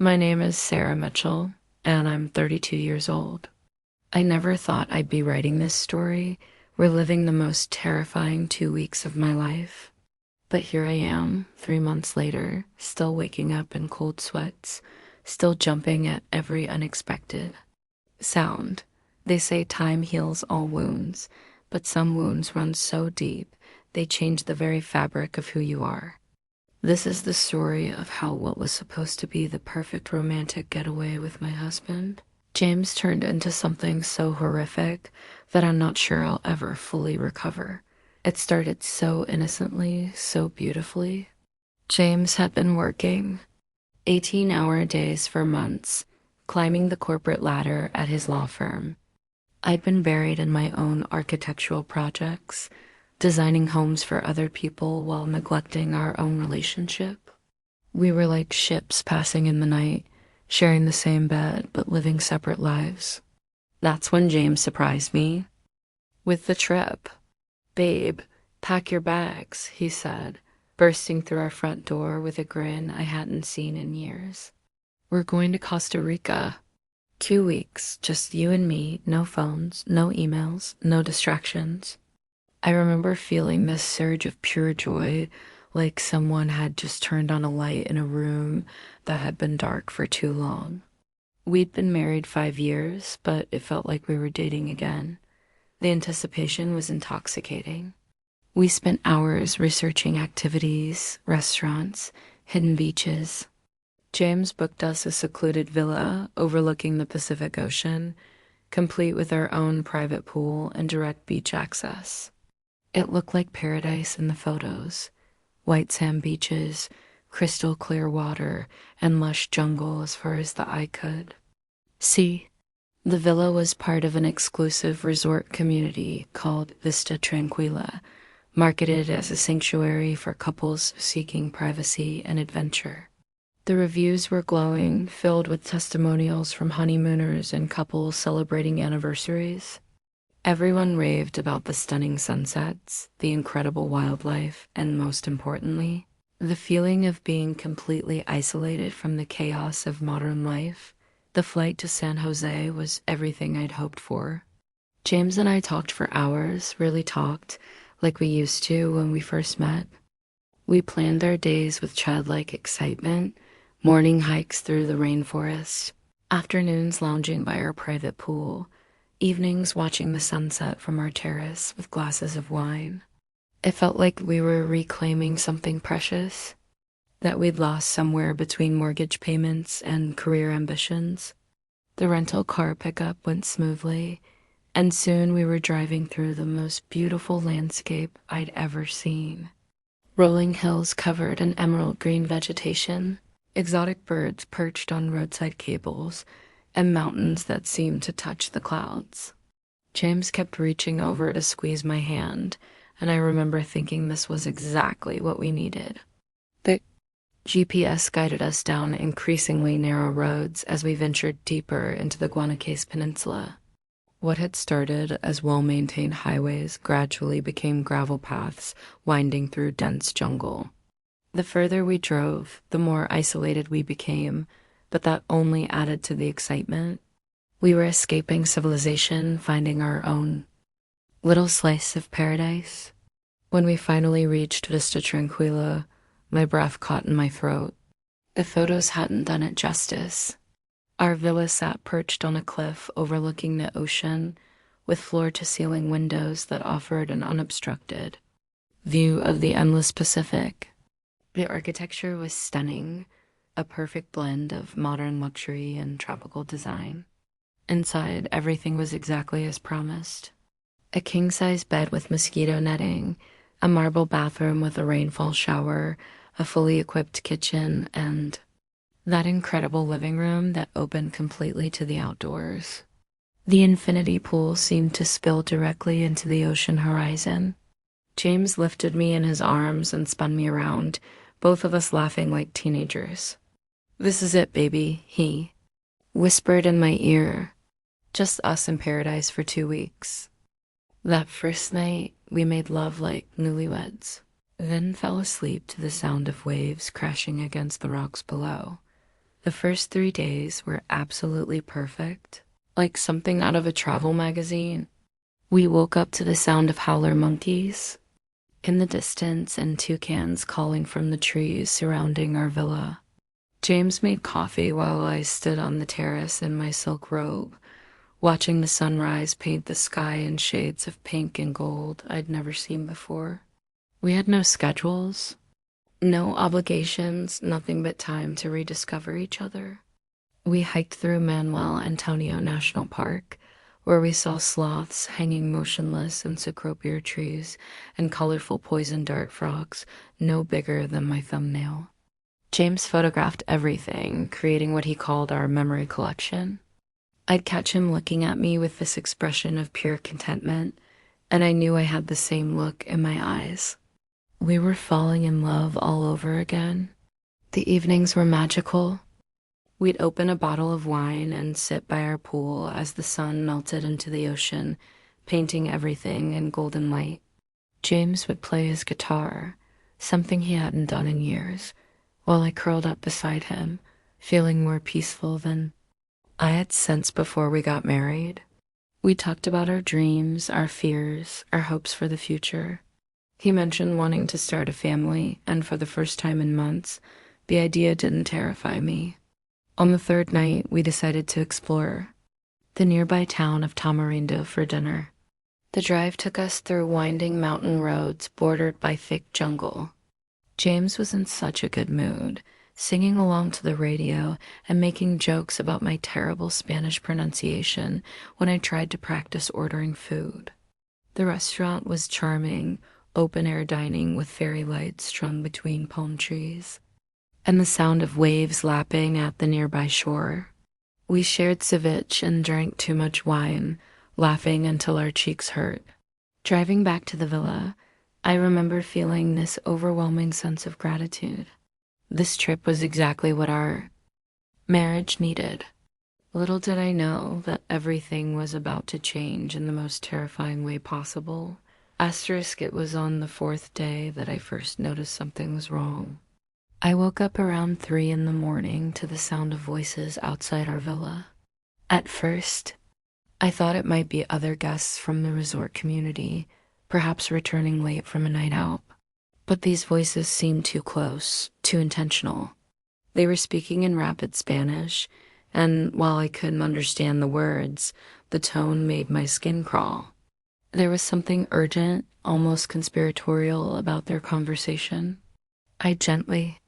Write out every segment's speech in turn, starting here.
My name is Sarah Mitchell, and I'm 32 years old. I never thought I'd be writing this story, reliving the most terrifying 2 weeks of my life. But here I am, 3 months later, still waking up in cold sweats, still jumping at every unexpected sound. They say time heals all wounds, but some wounds run so deep, they change the very fabric of who you are. This is the story of how what was supposed to be the perfect romantic getaway with my husband, James, turned into something so horrific that I'm not sure I'll ever fully recover. It started so innocently, so beautifully. James had been working 18-hour days for months, climbing the corporate ladder at his law firm. I'd been buried in my own architectural projects, designing homes for other people while neglecting our own relationship. We were like ships passing in the night, sharing the same bed but living separate lives. That's when James surprised me with the trip. "Babe, pack your bags," he said, bursting through our front door with a grin I hadn't seen in years. "We're going to Costa Rica. 2 weeks, just you and me, no phones, no emails, no distractions." I remember feeling this surge of pure joy, like someone had just turned on a light in a room that had been dark for too long. We'd been married 5 years, but it felt like we were dating again. The anticipation was intoxicating. We spent hours researching activities, restaurants, hidden beaches. James booked us a secluded villa overlooking the Pacific Ocean, complete with our own private pool and direct beach access. It looked like paradise in the photos: white sand beaches, crystal clear water, and lush jungle as far as the eye could see. The villa was part of an exclusive resort community called Vista Tranquila, marketed as a sanctuary for couples seeking privacy and adventure. The reviews were glowing, filled with testimonials from honeymooners and couples celebrating anniversaries. Everyone raved about the stunning sunsets, the incredible wildlife, and most importantly, the feeling of being completely isolated from the chaos of modern life. The flight to San Jose was everything I'd hoped for. James and I talked for hours, really talked, like we used to when we first met. We planned our days with childlike excitement, morning hikes through the rainforest, afternoons lounging by our private pool, evenings watching the sunset from our terrace with glasses of wine. It felt like we were reclaiming something precious that we'd lost somewhere between mortgage payments and career ambitions. The rental car pickup went smoothly, and soon we were driving through the most beautiful landscape I'd ever seen. Rolling hills covered in emerald green vegetation, exotic birds perched on roadside cables, and mountains that seemed to touch the clouds. James kept reaching over to squeeze my hand, and I remember thinking this was exactly what we needed. The GPS guided us down increasingly narrow roads as we ventured deeper into the Guanacaste Peninsula. What had started as well-maintained highways gradually became gravel paths winding through dense jungle. The further we drove, the more isolated we became, but that only added to the excitement. We were escaping civilization, finding our own little slice of paradise. When we finally reached Vista Tranquila, my breath caught in my throat. The photos hadn't done it justice. Our villa sat perched on a cliff overlooking the ocean, with floor-to-ceiling windows that offered an unobstructed view of the endless Pacific. The architecture was stunning, a perfect blend of modern luxury and tropical design. Inside, everything was exactly as promised. A king-size bed with mosquito netting, a marble bathroom with a rainfall shower, a fully equipped kitchen, and that incredible living room that opened completely to the outdoors. The infinity pool seemed to spill directly into the ocean horizon. James lifted me in his arms and spun me around, both of us laughing like teenagers. "This is it, baby," he whispered in my ear. Just us in paradise for 2 weeks. That first night, we made love like newlyweds, then fell asleep to the sound of waves crashing against the rocks below. The first 3 days were absolutely perfect, like something out of a travel magazine. We woke up to the sound of howler monkeys in the distance and toucans calling from the trees surrounding our villa. James made coffee while I stood on the terrace in my silk robe, watching the sunrise paint the sky in shades of pink and gold I'd never seen before. We had no schedules, no obligations, nothing but time to rediscover each other. We hiked through Manuel Antonio National Park, where we saw sloths hanging motionless in cecropia trees and colorful poison dart frogs no bigger than my thumbnail. James photographed everything, creating what he called our memory collection. I'd catch him looking at me with this expression of pure contentment, and I knew I had the same look in my eyes. We were falling in love all over again. The evenings were magical. We'd open a bottle of wine and sit by our pool as the sun melted into the ocean, painting everything in golden light. James would play his guitar, something he hadn't done in years, while I curled up beside him, feeling more peaceful than I had sensed before we got married. We talked about our dreams, our fears, our hopes for the future. He mentioned wanting to start a family, and for the first time in months, the idea didn't terrify me. On the third night, we decided to explore the nearby town of Tamarindo for dinner. The drive took us through winding mountain roads bordered by thick jungle. James was in such a good mood, singing along to the radio and making jokes about my terrible Spanish pronunciation when I tried to practice ordering food. The restaurant was charming, open-air dining with fairy lights strung between palm trees, and the sound of waves lapping at the nearby shore. We shared ceviche and drank too much wine, laughing until our cheeks hurt. Driving back to the villa, I remember feeling this overwhelming sense of gratitude. This trip was exactly what our marriage needed. Little did I know that everything was about to change in the most terrifying way possible. Asterisk, it was on the fourth day that I first noticed something was wrong. I woke up around 3 in the morning to the sound of voices outside our villa. At first, I thought it might be other guests from the resort community, perhaps returning late from a night out. But these voices seemed too close, too intentional. They were speaking in rapid Spanish, and while I couldn't understand the words, the tone made my skin crawl. There was something urgent, almost conspiratorial about their conversation. I gently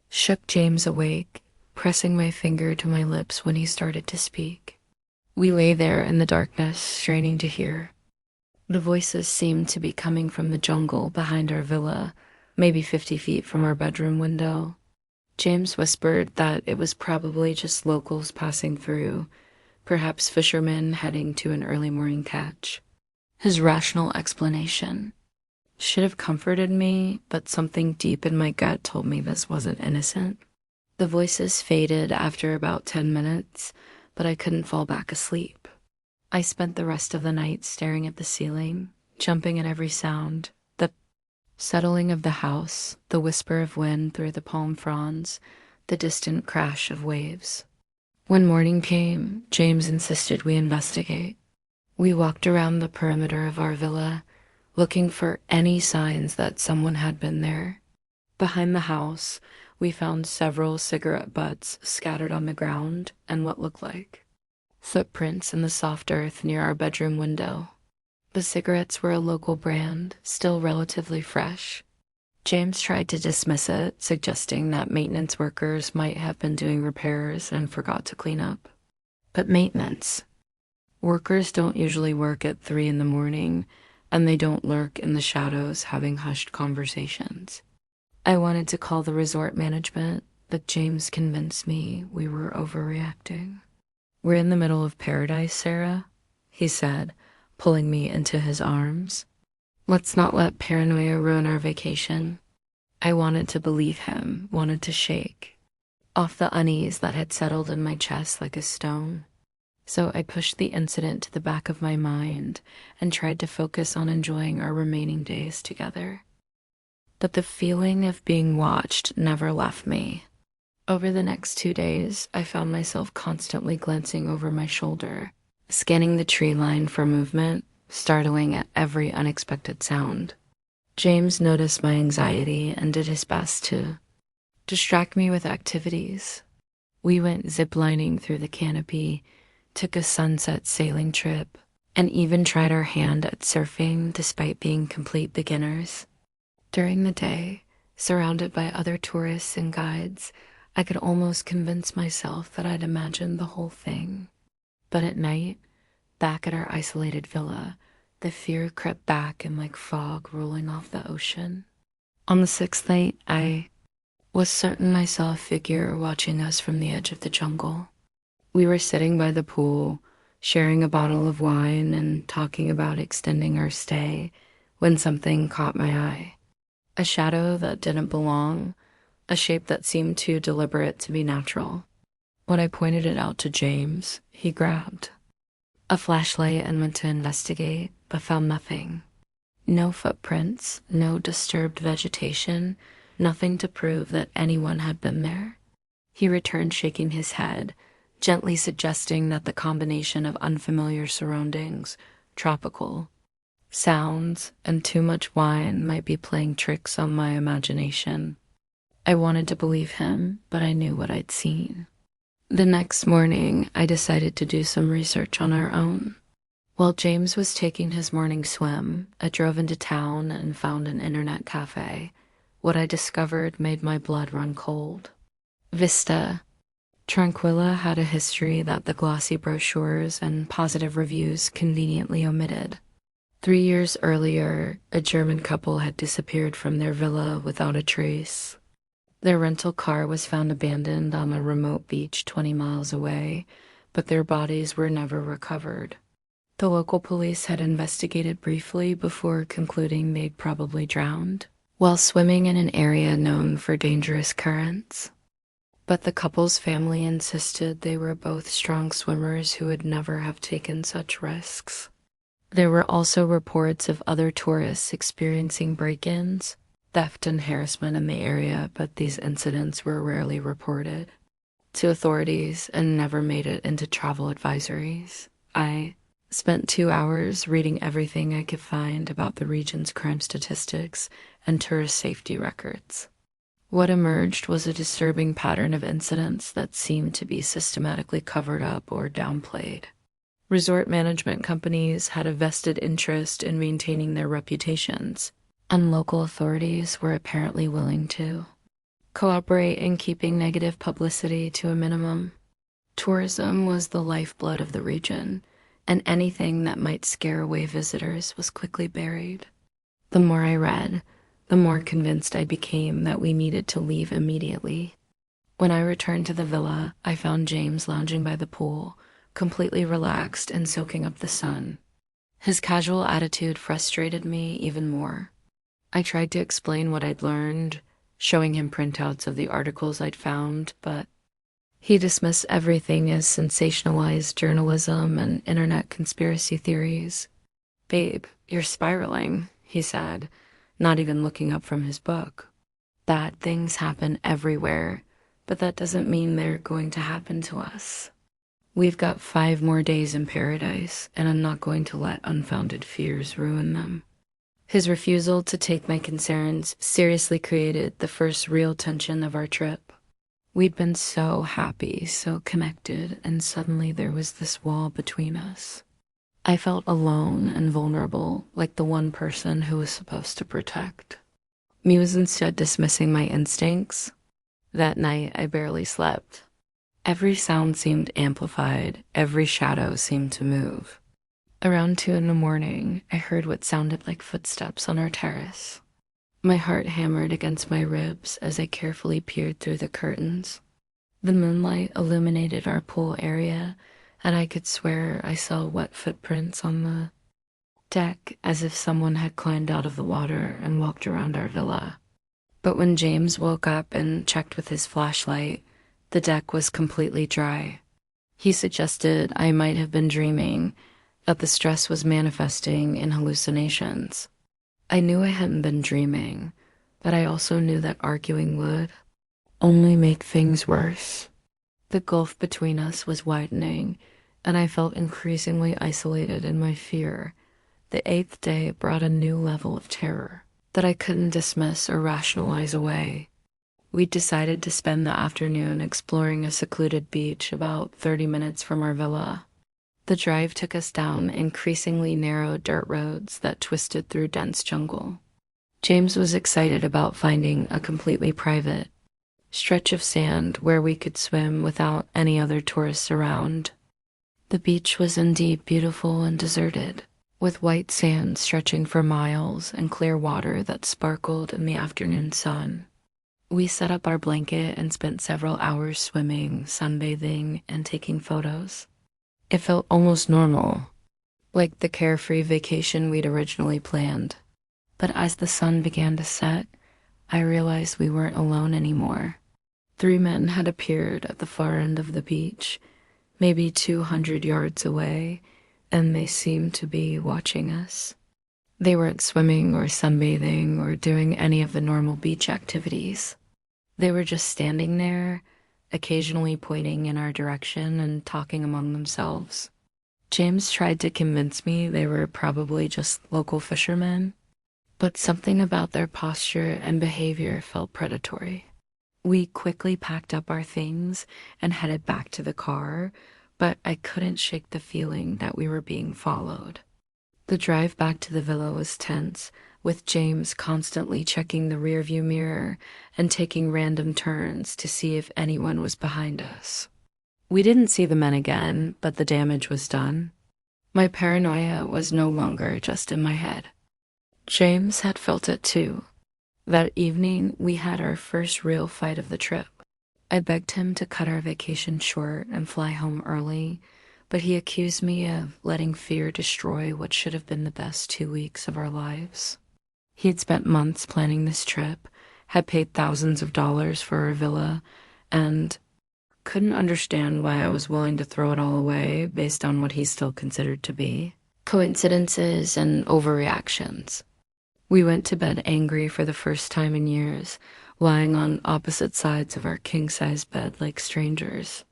shook James awake, pressing my finger to my lips when he started to speak. We lay there in the darkness, straining to hear. The voices seemed to be coming from the jungle behind our villa, maybe 50 feet from our bedroom window. James whispered that it was probably just locals passing through, perhaps fishermen heading to an early morning catch. His rational explanation should have comforted me, but something deep in my gut told me this wasn't innocent. The voices faded after about 10 minutes, but I couldn't fall back asleep. I spent the rest of the night staring at the ceiling, jumping at every sound, the settling of the house, the whisper of wind through the palm fronds, the distant crash of waves. When morning came, James insisted we investigate. We walked around the perimeter of our villa, looking for any signs that someone had been there. Behind the house, we found several cigarette butts scattered on the ground and what looked like footprints in the soft earth near our bedroom window. The cigarettes were a local brand, still relatively fresh. James tried to dismiss it, suggesting that maintenance workers might have been doing repairs and forgot to clean up. But maintenance. Workers don't usually work at 3 in the morning, and they don't lurk in the shadows having hushed conversations. I wanted to call the resort management, but James convinced me we were overreacting. "We're in the middle of paradise, Sarah," he said, pulling me into his arms. "Let's not let paranoia ruin our vacation." I wanted to believe him, wanted to shake off the unease that had settled in my chest like a stone. So I pushed the incident to the back of my mind and tried to focus on enjoying our remaining days together. But the feeling of being watched never left me. Over the next 2 days, I found myself constantly glancing over my shoulder, scanning the tree line for movement, startling at every unexpected sound. James noticed my anxiety and did his best to distract me with activities. We went ziplining through the canopy, took a sunset sailing trip, and even tried our hand at surfing despite being complete beginners. During the day, surrounded by other tourists and guides, I could almost convince myself that I'd imagined the whole thing. But at night, back at our isolated villa, the fear crept back in like fog rolling off the ocean. On the sixth night, I was certain I saw a figure watching us from the edge of the jungle. We were sitting by the pool, sharing a bottle of wine and talking about extending our stay, when something caught my eye. A shadow that didn't belong, a shape that seemed too deliberate to be natural. When I pointed it out to James, he grabbed a flashlight and went to investigate, but found nothing. No footprints, no disturbed vegetation, nothing to prove that anyone had been there. He returned shaking his head, gently suggesting that the combination of unfamiliar surroundings, tropical sounds, and too much wine might be playing tricks on my imagination. I wanted to believe him, but I knew what I'd seen. The next morning, I decided to do some research on our own. While James was taking his morning swim, I drove into town and found an internet cafe. What I discovered made my blood run cold. Vista Tranquilla had a history that the glossy brochures and positive reviews conveniently omitted. 3 years earlier, a German couple had disappeared from their villa without a trace. Their rental car was found abandoned on a remote beach 20 miles away, but their bodies were never recovered. The local police had investigated briefly before concluding they'd probably drowned while swimming in an area known for dangerous currents. But the couple's family insisted they were both strong swimmers who would never have taken such risks. There were also reports of other tourists experiencing break-ins, theft and harassment in the area, but these incidents were rarely reported to authorities and never made it into travel advisories. I spent 2 hours reading everything I could find about the region's crime statistics and tourist safety records. What emerged was a disturbing pattern of incidents that seemed to be systematically covered up or downplayed. Resort management companies had a vested interest in maintaining their reputations, and local authorities were apparently willing to cooperate in keeping negative publicity to a minimum. Tourism was the lifeblood of the region, and anything that might scare away visitors was quickly buried. The more I read, the more convinced I became that we needed to leave immediately. When I returned to the villa, I found James lounging by the pool, completely relaxed and soaking up the sun. His casual attitude frustrated me even more. I tried to explain what I'd learned, showing him printouts of the articles I'd found, but he dismissed everything as sensationalized journalism and internet conspiracy theories. "Babe, you're spiraling," he said, not even looking up from his book. "Bad things happen everywhere, but that doesn't mean they're going to happen to us. We've got 5 more days in paradise, and I'm not going to let unfounded fears ruin them." His refusal to take my concerns seriously created the first real tension of our trip. We'd been so happy, so connected, and suddenly there was this wall between us. I felt alone and vulnerable, like the one person who was supposed to protect. Me was instead dismissing my instincts. That night, I barely slept. Every sound seemed amplified, every shadow seemed to move. Around 2 a.m, I heard what sounded like footsteps on our terrace. My heart hammered against my ribs as I carefully peered through the curtains. The moonlight illuminated our pool area, and I could swear I saw wet footprints on the deck, as if someone had climbed out of the water and walked around our villa. But when James woke up and checked with his flashlight, the deck was completely dry. He suggested I might have been dreaming, that the stress was manifesting in hallucinations. I knew I hadn't been dreaming, but I also knew that arguing would. only make things worse. The gulf between us was widening, and I felt increasingly isolated in my fear. The eighth day brought a new level of terror that I couldn't dismiss or rationalize away. We decided to spend the afternoon exploring a secluded beach about 30 minutes from our villa. The drive took us down increasingly narrow dirt roads that twisted through dense jungle. James was excited about finding a completely private stretch of sand where we could swim without any other tourists around. The beach was indeed beautiful and deserted, with white sand stretching for miles and clear water that sparkled in the afternoon sun. We set up our blanket and spent several hours swimming, sunbathing, and taking photos. It felt almost normal, like the carefree vacation we'd originally planned. But as the sun began to set, I realized we weren't alone anymore. 3 men had appeared at the far end of the beach, maybe 200 yards away, and they seemed to be watching us. They weren't swimming or sunbathing or doing any of the normal beach activities. They were just standing there, occasionally pointing in our direction and talking among themselves. James tried to convince me they were probably just local fishermen, but something about their posture and behavior felt predatory. We quickly packed up our things and headed back to the car, but I couldn't shake the feeling that we were being followed. The drive back to the villa was tense, with James constantly checking the rearview mirror and taking random turns to see if anyone was behind us. We didn't see the men again, but the damage was done. My paranoia was no longer just in my head. James had felt it too. That evening, we had our first real fight of the trip. I begged him to cut our vacation short and fly home early, but he accused me of letting fear destroy what should have been the best 2 weeks of our lives. He had spent months planning this trip, had paid thousands of dollars for a villa, and couldn't understand why I was willing to throw it all away based on what he still considered to be coincidences and overreactions. We went to bed angry for the first time in years, lying on opposite sides of our king-size bed like strangers.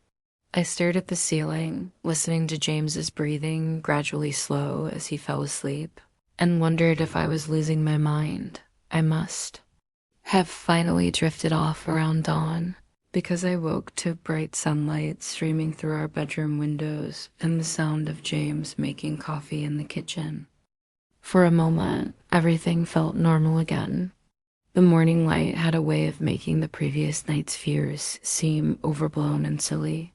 I stared at the ceiling, listening to James's breathing gradually slow as he fell asleep, and wondered if I was losing my mind. I must have finally drifted off around dawn, because I woke to bright sunlight streaming through our bedroom windows and the sound of James making coffee in the kitchen. For a moment, everything felt normal again. The morning light had a way of making the previous night's fears seem overblown and silly.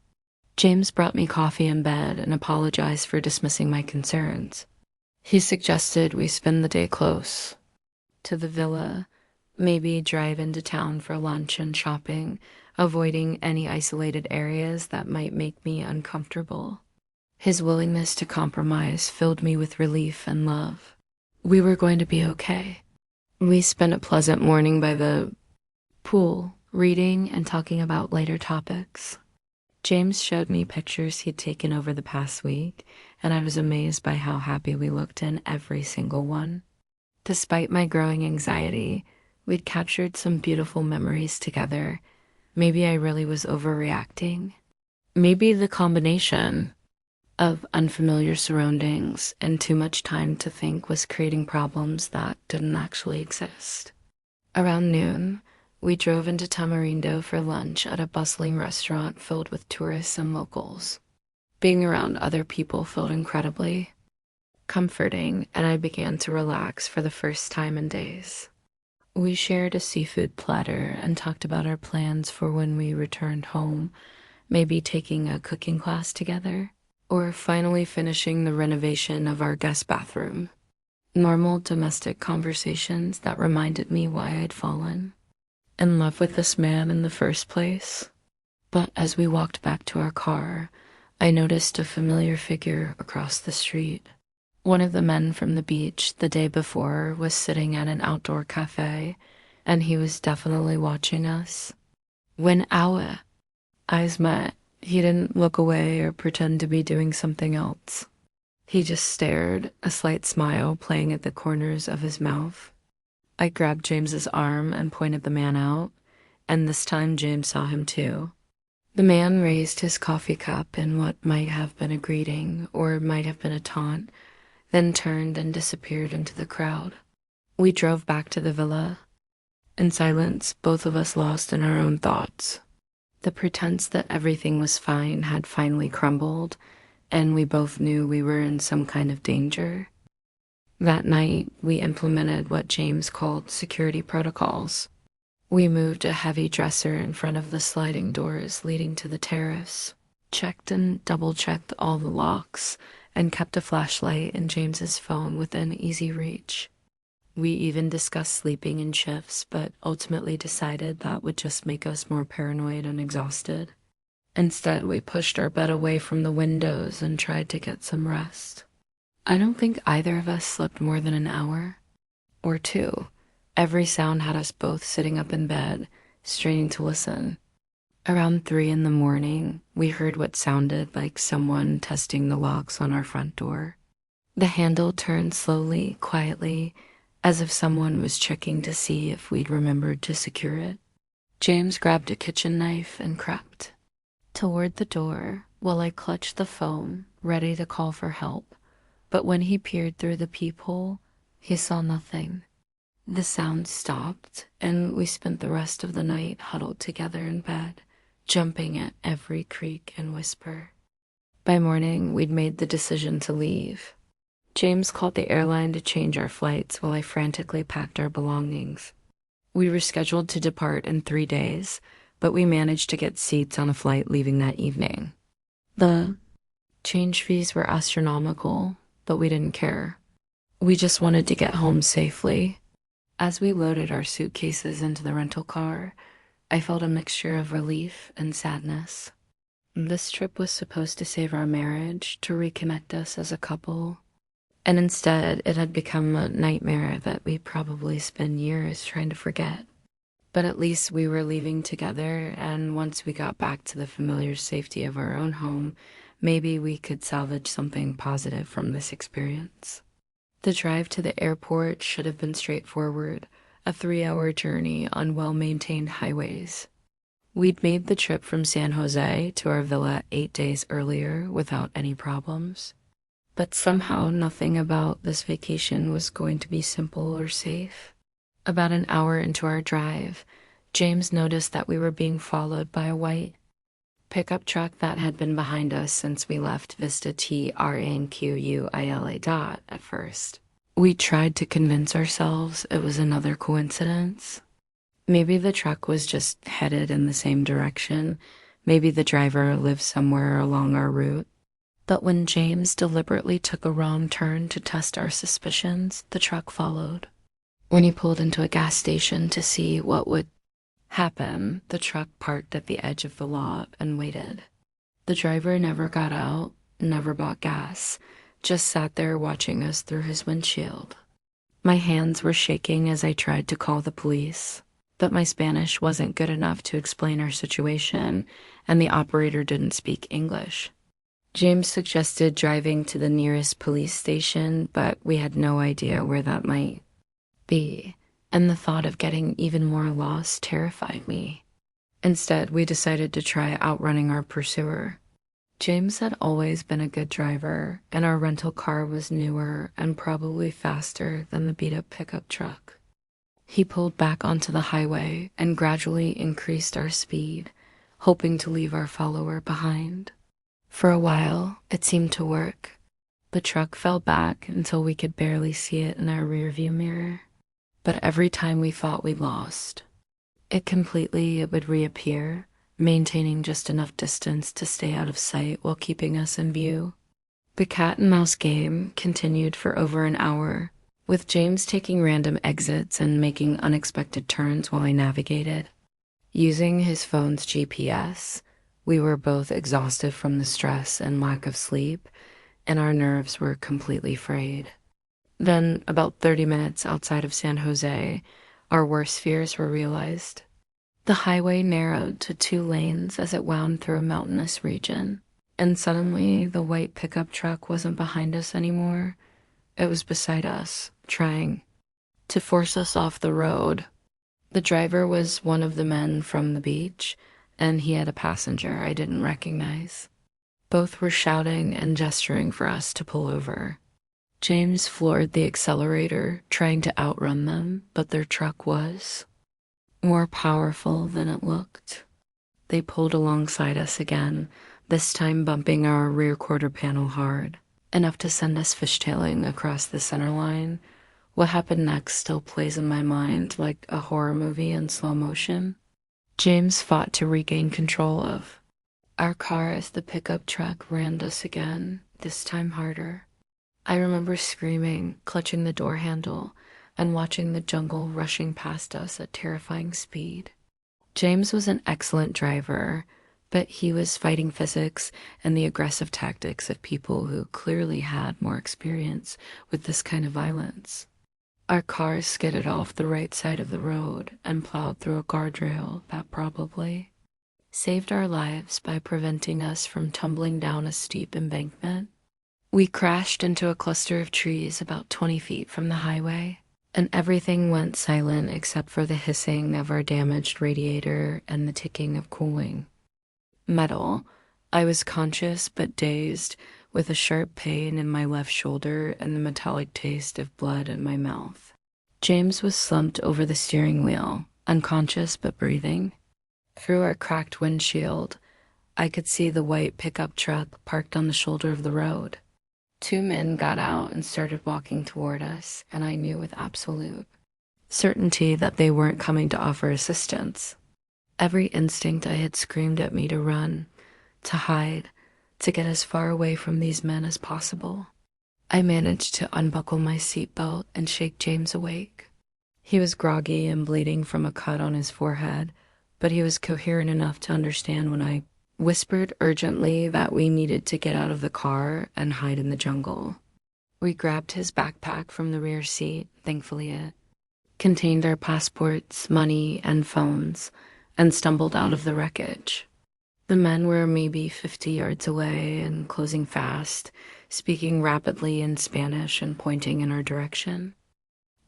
James brought me coffee in bed and apologized for dismissing my concerns. He suggested we spend the day close to the villa, maybe drive into town for lunch and shopping, avoiding any isolated areas that might make me uncomfortable. His willingness to compromise filled me with relief and love. We were going to be okay. We spent a pleasant morning by the pool, reading and talking about lighter topics. James showed me pictures he'd taken over the past week, and I was amazed by how happy we looked in every single one. Despite my growing anxiety, we'd captured some beautiful memories together. Maybe I really was overreacting. Maybe the combination of unfamiliar surroundings and too much time to think was creating problems that didn't actually exist. Around noon, we drove into Tamarindo for lunch at a bustling restaurant filled with tourists and locals. Being around other people felt incredibly comforting, and I began to relax for the first time in days. We shared a seafood platter and talked about our plans for when we returned home, maybe taking a cooking class together, or finally finishing the renovation of our guest bathroom. Normal domestic conversations that reminded me why I'd fallen in love with this man in the first place. But as we walked back to our car, I noticed a familiar figure across the street. One of the men from the beach the day before was sitting at an outdoor cafe, and he was definitely watching us. When our eyes met, he didn't look away or pretend to be doing something else. He just stared, a slight smile playing at the corners of his mouth. I grabbed James's arm and pointed the man out. and this time James saw him too. The man raised his coffee cup in what might have been a greeting or might have been a taunt, then turned and disappeared into the crowd. We drove back to the villa. In silence, both of us lost in our own thoughts. The pretense that everything was fine had finally crumbled, and we both knew we were in some kind of danger. That night, we implemented what James called security protocols. We moved a heavy dresser in front of the sliding doors leading to the terrace, checked and double-checked all the locks, and kept a flashlight and James's phone within easy reach. We even discussed sleeping in shifts, but ultimately decided that would just make us more paranoid and exhausted. Instead, we pushed our bed away from the windows and tried to get some rest. I don't think either of us slept more than an hour or two. Every sound had us both sitting up in bed, straining to listen. Around 3 a.m, we heard what sounded like someone testing the locks on our front door. The handle turned slowly, quietly, as if someone was checking to see if we'd remembered to secure it. James grabbed a kitchen knife and crept toward the door while I clutched the phone, ready to call for help. But when he peered through the peephole, he saw nothing. The sound stopped, and we spent the rest of the night huddled together in bed, jumping at every creak and whisper. By morning, we'd made the decision to leave. James called the airline to change our flights while I frantically packed our belongings. We were scheduled to depart in 3 days, but we managed to get seats on a flight leaving that evening. The change fees were astronomical, but we didn't care. We just wanted to get home safely. As we loaded our suitcases into the rental car, I felt a mixture of relief and sadness. This trip was supposed to save our marriage, to reconnect us as a couple, and instead it had become a nightmare that we'd probably spend years trying to forget. But at least we were leaving together, and once we got back to the familiar safety of our own home, maybe we could salvage something positive from this experience. The drive to the airport should have been straightforward, a 3-hour journey on well-maintained highways. We'd made the trip from San Jose to our villa 8 days earlier without any problems. But somehow nothing about this vacation was going to be simple or safe. About an hour into our drive, James noticed that we were being followed by a white pickup truck that had been behind us since we left Vista Tranquila at first. We tried to convince ourselves it was another coincidence. Maybe the truck was just headed in the same direction. Maybe the driver lived somewhere along our route. But when James deliberately took a wrong turn to test our suspicions, the truck followed. When he pulled into a gas station to see what would happen, the truck parked at the edge of the lot and waited. The driver never got out, never bought gas, just sat there watching us through his windshield. My hands were shaking as I tried to call the police, but my Spanish wasn't good enough to explain our situation, and the operator didn't speak English. James suggested driving to the nearest police station, but we had no idea where that might be, and the thought of getting even more lost terrified me. Instead, we decided to try outrunning our pursuer. James had always been a good driver, and our rental car was newer and probably faster than the beat-up pickup truck. He pulled back onto the highway and gradually increased our speed, hoping to leave our follower behind. For a while, it seemed to work. The truck fell back until we could barely see it in our rearview mirror. But every time we thought we lost it completely, it would reappear, maintaining just enough distance to stay out of sight while keeping us in view. The cat and mouse game continued for over an hour, with James taking random exits and making unexpected turns while I navigated. Using his phone's GPS, we were both exhausted from the stress and lack of sleep, and our nerves were completely frayed. Then, about 30 minutes outside of San Jose, our worst fears were realized. The highway narrowed to 2 lanes as it wound through a mountainous region, and suddenly the white pickup truck wasn't behind us anymore. It was beside us, trying to force us off the road. The driver was one of the men from the beach, and he had a passenger I didn't recognize. Both were shouting and gesturing for us to pull over. James floored the accelerator, trying to outrun them, but their truck was more powerful than it looked. They pulled alongside us again, this time bumping our rear quarter panel hard, enough to send us fishtailing across the center line. What happened next still plays in my mind like a horror movie in slow motion. James fought to regain control of our car as the pickup truck rammed us again, this time harder. I remember screaming, clutching the door handle, and watching the jungle rushing past us at terrifying speed. James was an excellent driver, but he was fighting physics and the aggressive tactics of people who clearly had more experience with this kind of violence. Our car skidded off the right side of the road and plowed through a guardrail that probably saved our lives by preventing us from tumbling down a steep embankment. We crashed into a cluster of trees about 20 feet from the highway, and everything went silent except for the hissing of our damaged radiator and the ticking of cooling metal. I was conscious but dazed, with a sharp pain in my left shoulder and the metallic taste of blood in my mouth. James was slumped over the steering wheel, unconscious but breathing. Through our cracked windshield, I could see the white pickup truck parked on the shoulder of the road. Two men got out and started walking toward us, and I knew with absolute certainty that they weren't coming to offer assistance. Every instinct I had screamed at me to run, to hide, to get as far away from these men as possible. I managed to unbuckle my seatbelt and shake James awake. He was groggy and bleeding from a cut on his forehead, but he was coherent enough to understand when I whispered urgently that we needed to get out of the car and hide in the jungle. We grabbed his backpack from the rear seat, thankfully it contained our passports, money, and phones, and stumbled out of the wreckage. The men were maybe 50 yards away and closing fast, speaking rapidly in Spanish and pointing in our direction.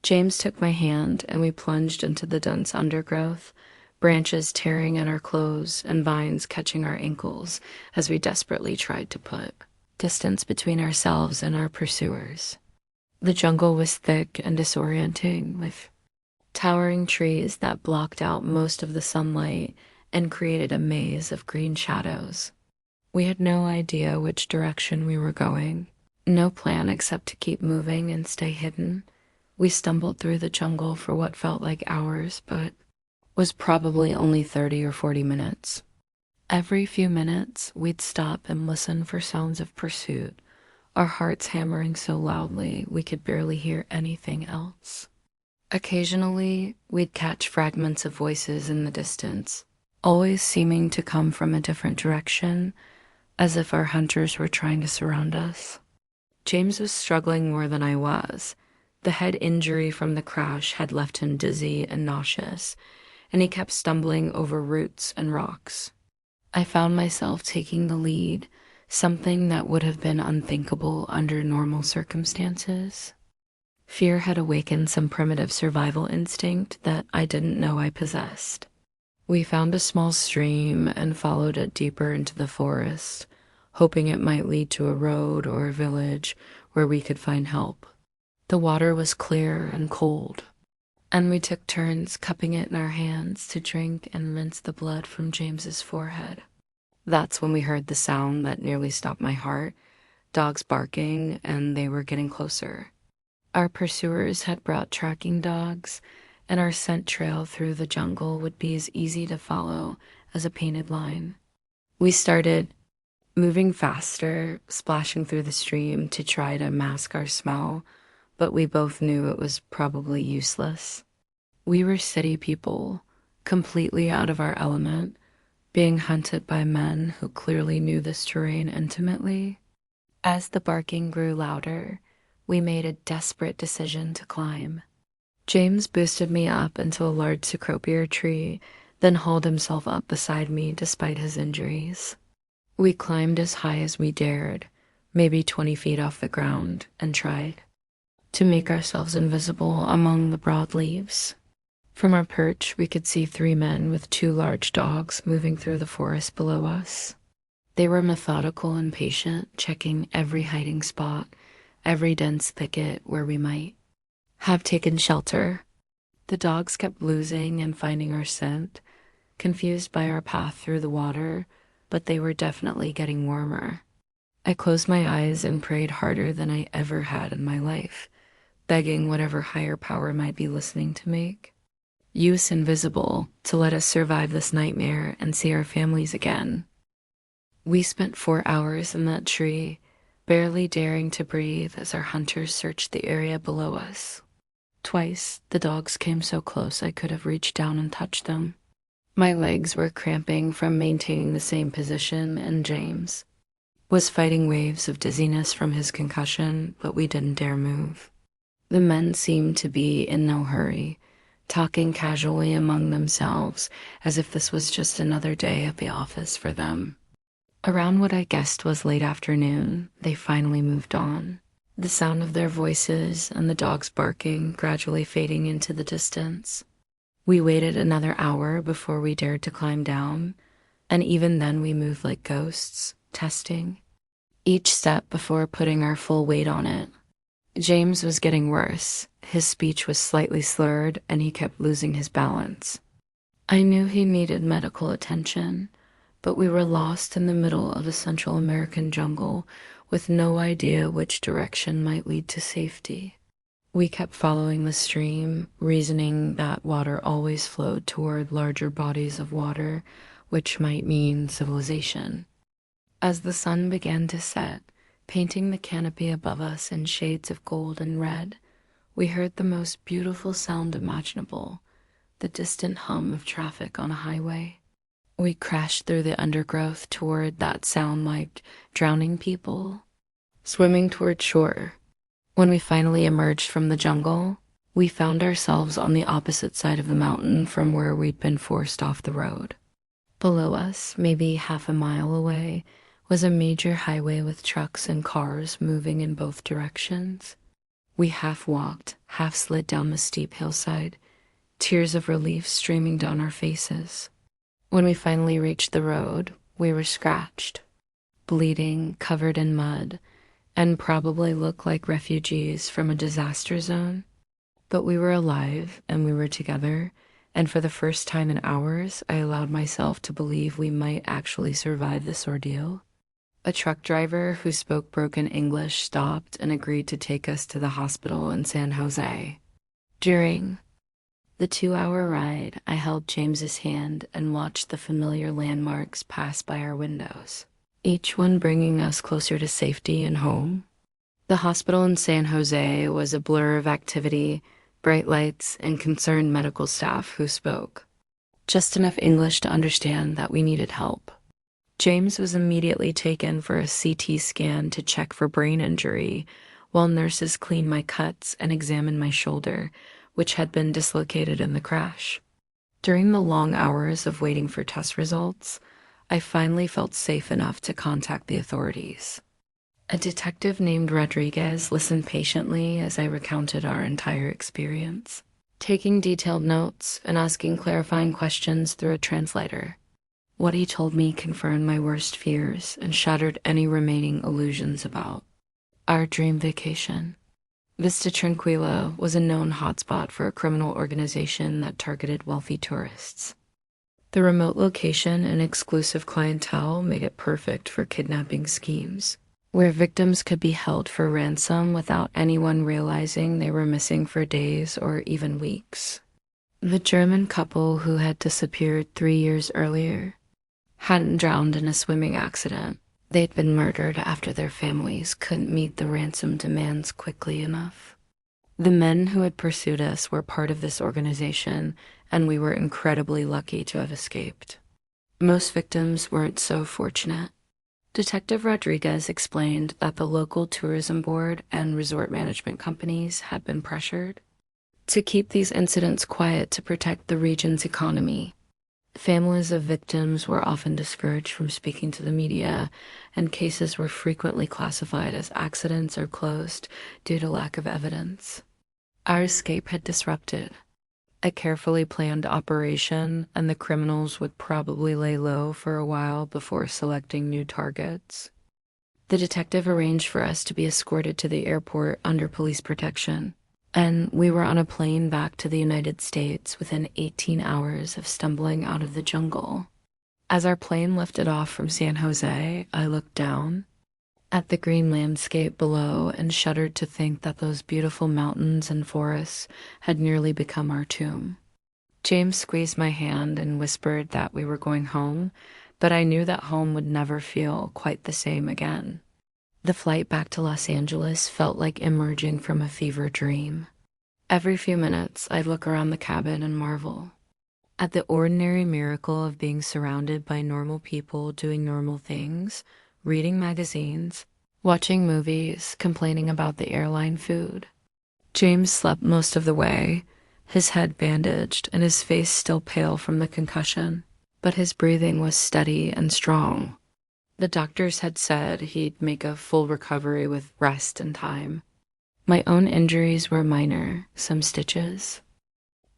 James took my hand and we plunged into the dense undergrowth, branches tearing at our clothes and vines catching our ankles as we desperately tried to put distance between ourselves and our pursuers. The jungle was thick and disorienting, with towering trees that blocked out most of the sunlight and created a maze of green shadows. We had no idea which direction we were going, no plan except to keep moving and stay hidden. We stumbled through the jungle for what felt like hours, but was probably only 30 or 40 minutes. Every few minutes, we'd stop and listen for sounds of pursuit, our hearts hammering so loudly we could barely hear anything else. Occasionally, we'd catch fragments of voices in the distance, always seeming to come from a different direction, as if our hunters were trying to surround us. James was struggling more than I was. The head injury from the crash had left him dizzy and nauseous, and he kept stumbling over roots and rocks. I found myself taking the lead, something that would have been unthinkable under normal circumstances. Fear had awakened some primitive survival instinct that I didn't know I possessed. We found a small stream and followed it deeper into the forest, hoping it might lead to a road or a village where we could find help. The water was clear and cold, and we took turns cupping it in our hands to drink and rinse the blood from James's forehead. That's when we heard the sound that nearly stopped my heart, dogs barking, and they were getting closer. Our pursuers had brought tracking dogs, and our scent trail through the jungle would be as easy to follow as a painted line. We started moving faster, splashing through the stream to try to mask our smell, but we both knew it was probably useless. We were city people, completely out of our element, being hunted by men who clearly knew this terrain intimately. As the barking grew louder, we made a desperate decision to climb. James boosted me up into a large cecropia tree, then hauled himself up beside me despite his injuries. We climbed as high as we dared, maybe 20 feet off the ground, and tried to make ourselves invisible among the broad leaves. From our perch, we could see three men with two large dogs moving through the forest below us. They were methodical and patient, checking every hiding spot, every dense thicket where we might have taken shelter. The dogs kept losing and finding our scent, confused by our path through the water, but they were definitely getting warmer. I closed my eyes and prayed harder than I ever had in my life, begging whatever higher power might be listening to make use invisible to let us survive this nightmare and see our families again. We spent 4 hours in that tree, barely daring to breathe as our hunters searched the area below us. Twice, the dogs came so close I could have reached down and touched them. My legs were cramping from maintaining the same position, and James was fighting waves of dizziness from his concussion, but we didn't dare move. The men seemed to be in no hurry, talking casually among themselves as if this was just another day at the office for them. Around what I guessed was late afternoon, they finally moved on, the sound of their voices and the dogs barking gradually fading into the distance. We waited another hour before we dared to climb down, and even then we moved like ghosts, testing each step before putting our full weight on it. James was getting worse. His speech was slightly slurred, and he kept losing his balance. I knew he needed medical attention, but we were lost in the middle of a Central American jungle with no idea which direction might lead to safety. We kept following the stream, reasoning that water always flowed toward larger bodies of water, which might mean civilization. As the sun began to set, painting the canopy above us in shades of gold and red, we heard the most beautiful sound imaginable, the distant hum of traffic on a highway. We crashed through the undergrowth toward that sound like drowning people, swimming toward shore. When we finally emerged from the jungle, we found ourselves on the opposite side of the mountain from where we'd been forced off the road. Below us, maybe half a mile away, was a major highway with trucks and cars moving in both directions. We half walked, half slid down the steep hillside, tears of relief streaming down our faces. When we finally reached the road, we were scratched, bleeding, covered in mud, and probably looked like refugees from a disaster zone. But we were alive, and we were together, and for the first time in hours, I allowed myself to believe we might actually survive this ordeal. A truck driver who spoke broken English stopped and agreed to take us to the hospital in San Jose. During the 2-hour ride, I held James's hand and watched the familiar landmarks pass by our windows, each one bringing us closer to safety and home. The hospital in San Jose was a blur of activity, bright lights, and concerned medical staff who spoke just enough English to understand that we needed help. James was immediately taken for a CT scan to check for brain injury, while nurses cleaned my cuts and examined my shoulder, which had been dislocated in the crash. During the long hours of waiting for test results, I finally felt safe enough to contact the authorities. A detective named Rodriguez listened patiently as I recounted our entire experience, taking detailed notes and asking clarifying questions through a translator. What he told me confirmed my worst fears and shattered any remaining illusions about our dream vacation. Vista Tranquila was a known hotspot for a criminal organization that targeted wealthy tourists. The remote location and exclusive clientele made it perfect for kidnapping schemes, where victims could be held for ransom without anyone realizing they were missing for days or even weeks. The German couple who had disappeared 3 years earlier hadn't drowned in a swimming accident. They'd been murdered after their families couldn't meet the ransom demands quickly enough. The men who had pursued us were part of this organization, and we were incredibly lucky to have escaped. Most victims weren't so fortunate. Detective Rodriguez explained that the local tourism board and resort management companies had been pressured to keep these incidents quiet to protect the region's economy. Families of victims were often discouraged from speaking to the media, and cases were frequently classified as accidents or closed due to lack of evidence. Our escape had disrupted A carefully planned operation, and the criminals would probably lay low for a while before selecting new targets. The detective arranged for us to be escorted to the airport under police protection, and we were on a plane back to the United States within 18 hours of stumbling out of the jungle. As our plane lifted off from San Jose, I looked down at the green landscape below and shuddered to think that those beautiful mountains and forests had nearly become our tomb. James squeezed my hand and whispered that we were going home, but I knew that home would never feel quite the same again. The flight back to Los Angeles felt like emerging from a fever dream. Every few minutes, I'd look around the cabin and marvel at the ordinary miracle of being surrounded by normal people doing normal things, reading magazines, watching movies, complaining about the airline food. James slept most of the way, his head bandaged and his face still pale from the concussion, but his breathing was steady and strong. The doctors had said he'd make a full recovery with rest and time. My own injuries were minor, some stitches.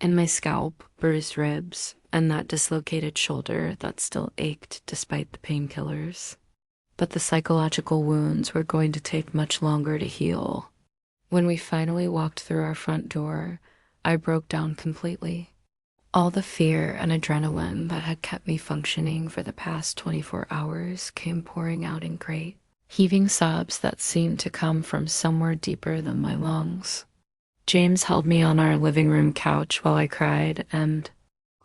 In my scalp, bruised ribs, and that dislocated shoulder that still ached despite the painkillers. But the psychological wounds were going to take much longer to heal. When we finally walked through our front door, I broke down completely. All the fear and adrenaline that had kept me functioning for the past 24 hours came pouring out in great, heaving sobs that seemed to come from somewhere deeper than my lungs. James held me on our living room couch while I cried, and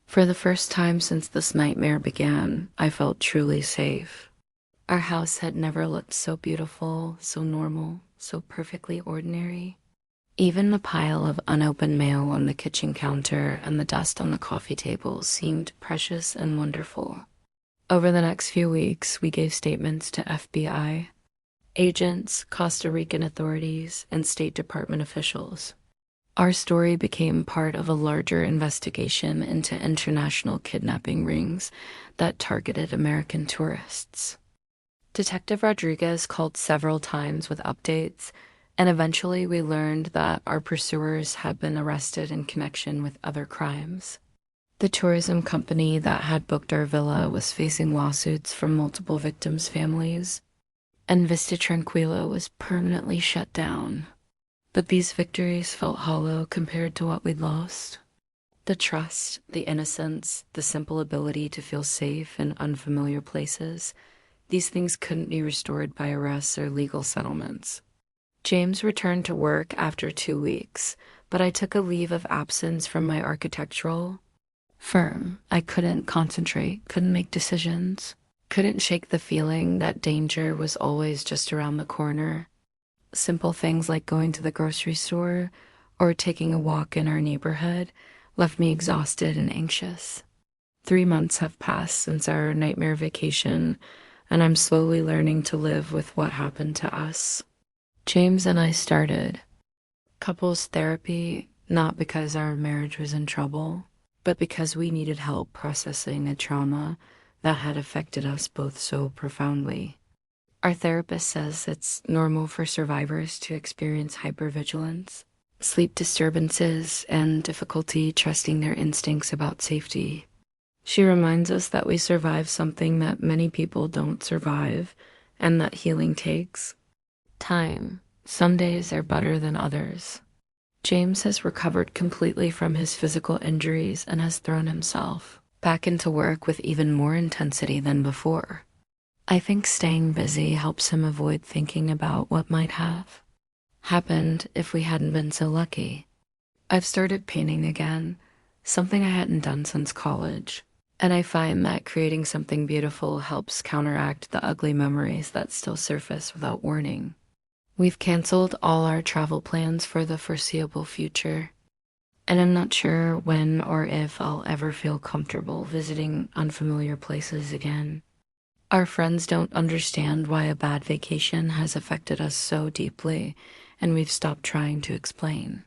for the first time since this nightmare began, I felt truly safe. Our house had never looked so beautiful, so normal, so perfectly ordinary. Even the pile of unopened mail on the kitchen counter and the dust on the coffee table seemed precious and wonderful. Over the next few weeks, we gave statements to FBI, agents, Costa Rican authorities, and State Department officials. Our story became part of a larger investigation into international kidnapping rings that targeted American tourists. Detective Rodriguez called several times with updates, and eventually we learned that our pursuers had been arrested in connection with other crimes. The tourism company that had booked our villa was facing lawsuits from multiple victims' families, and Vista Tranquila was permanently shut down. But these victories felt hollow compared to what we'd lost. The trust, the innocence, the simple ability to feel safe in unfamiliar places, these things couldn't be restored by arrests or legal settlements. James returned to work after 2 weeks, but I took a leave of absence from my architectural firm. I couldn't concentrate, couldn't make decisions, couldn't shake the feeling that danger was always just around the corner. Simple things like going to the grocery store or taking a walk in our neighborhood left me exhausted and anxious. 3 months have passed since our nightmare vacation, and I'm slowly learning to live with what happened to us. James and I started couples therapy, not because our marriage was in trouble, but because we needed help processing a trauma that had affected us both so profoundly. Our therapist says it's normal for survivors to experience hypervigilance, sleep disturbances, and difficulty trusting their instincts about safety. She reminds us that we survive something that many people don't survive, and that healing takes time. Some days are better than others. James has recovered completely from his physical injuries and has thrown himself back into work with even more intensity than before. I think staying busy helps him avoid thinking about what might have happened if we hadn't been so lucky. I've started painting again, something I hadn't done since college, and I find that creating something beautiful helps counteract the ugly memories that still surface without warning. We've canceled all our travel plans for the foreseeable future, and I'm not sure when or if I'll ever feel comfortable visiting unfamiliar places again. Our friends don't understand why a bad vacation has affected us so deeply, and we've stopped trying to explain.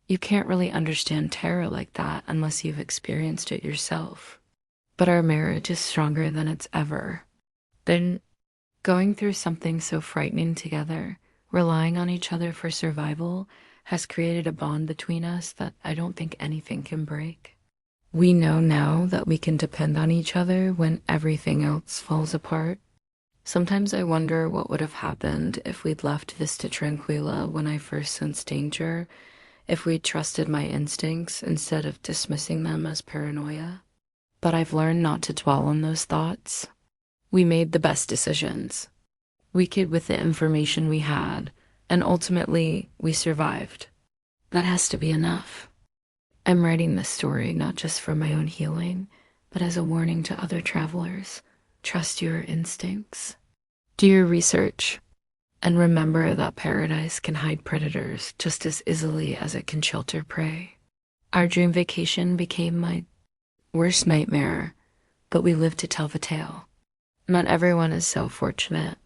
You can't really understand terror like that unless you've experienced it yourself. But our marriage is stronger than it's ever been. Going through something so frightening together, relying on each other for survival, has created a bond between us that I don't think anything can break. We know now that we can depend on each other when everything else falls apart. Sometimes I wonder what would have happened if we'd left Vista Tranquila when I first sensed danger, if we'd trusted my instincts instead of dismissing them as paranoia. But I've learned not to dwell on those thoughts. We made the best decisions. We could with the information we had, and ultimately we survived. That has to be enough. I'm writing this story not just for my own healing, but as a warning to other travelers. Trust your instincts. Do your research. And remember that paradise can hide predators just as easily as it can shelter prey. Our dream vacation became my worst nightmare, but we lived to tell the tale. Not everyone is so fortunate.